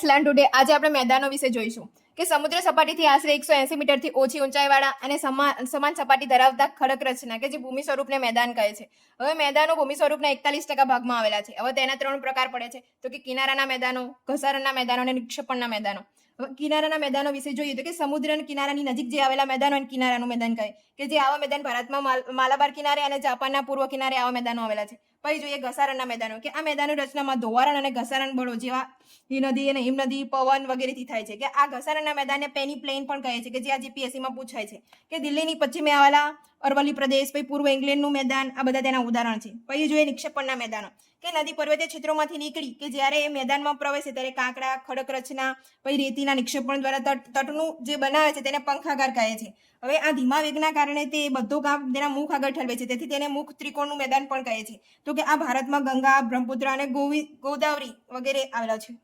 Let's learn today. આજે આપણે મેદાનો વિશે જોઈશું કે સમુદ્ર સપાટીથી આશરે 180 મીટરથી ઓછી ઊંચાઈવાળા અને સમાન સપાટી ધરાવતા ખડક રચના કે જે ભૂમિ સ્વરૂપને મેદાન કહે છે. હવે મેદાનો ભૂમિ સ્વરૂપના 41% ભાગમાં આવેલા છે. હવે તેના 3 પ્રકાર પડે છે, તો કે કિનારાના મેદાનો, ઘસારણના મેદાનો અને નિક્ષેપણના મેદાનો. હવે કિનારાના મેદાનો વિશે જોઈએ તો કે સમુદ્ર કિનારાની નજીક જે આવેલા મેદાનો અને કિનારાનું મેદાન કહે કે જે આવા મેદાન ભારતમાં માલાબાર કિનારે અને જાપાનના પૂર્વ કિનારે આવા મેદાનો આવેલા છે. પછી જોઈએ ઘસારણના મેદાનો કે આ મેદાનો રચનામાં ધોવારણ અને ઘસારણ બળો જેવા નદી અને હિમનદી પવન વગેરેથી થાય છે. કે આ ઘસારણના મેદાનને પેની પ્લેન પણ કહે છે કે જે આ જીપીએસસીમાં પૂછાય છે કે દિલ્હીની પશ્ચિમે આવેલા અરવલ્લી પ્રદેશ, પછી પૂર્વ ઇંગ્લેન્ડનું મેદાન, આ બધા તેના ઉદાહરણ છે. પછી જોઈએ નિક્ષેપણના મેદાનો કે નદી પર્વતીય ક્ષેત્રોમાંથી નીકળી કે જ્યારે એ મેદાનમાં પ્રવેશે ત્યારે કાંકરા, ખડક રચના, પછી રેતીના નિક્ષેપણ દ્વારા તટનું જે બનાવે છે તેને પંખાગાર કહે છે. હવે આ ધીમા વેગના કારણે તે બધો કામ તેના મુખ આગળ ઠલવે છે, તેથી તેને મુખ ત્રિકોણનું મેદાન પણ કહે છે. તો કે આ ભારતમાં ગંગા, બ્રહ્મપુત્ર અને ગોદાવરી વગેરે આવેલા છે.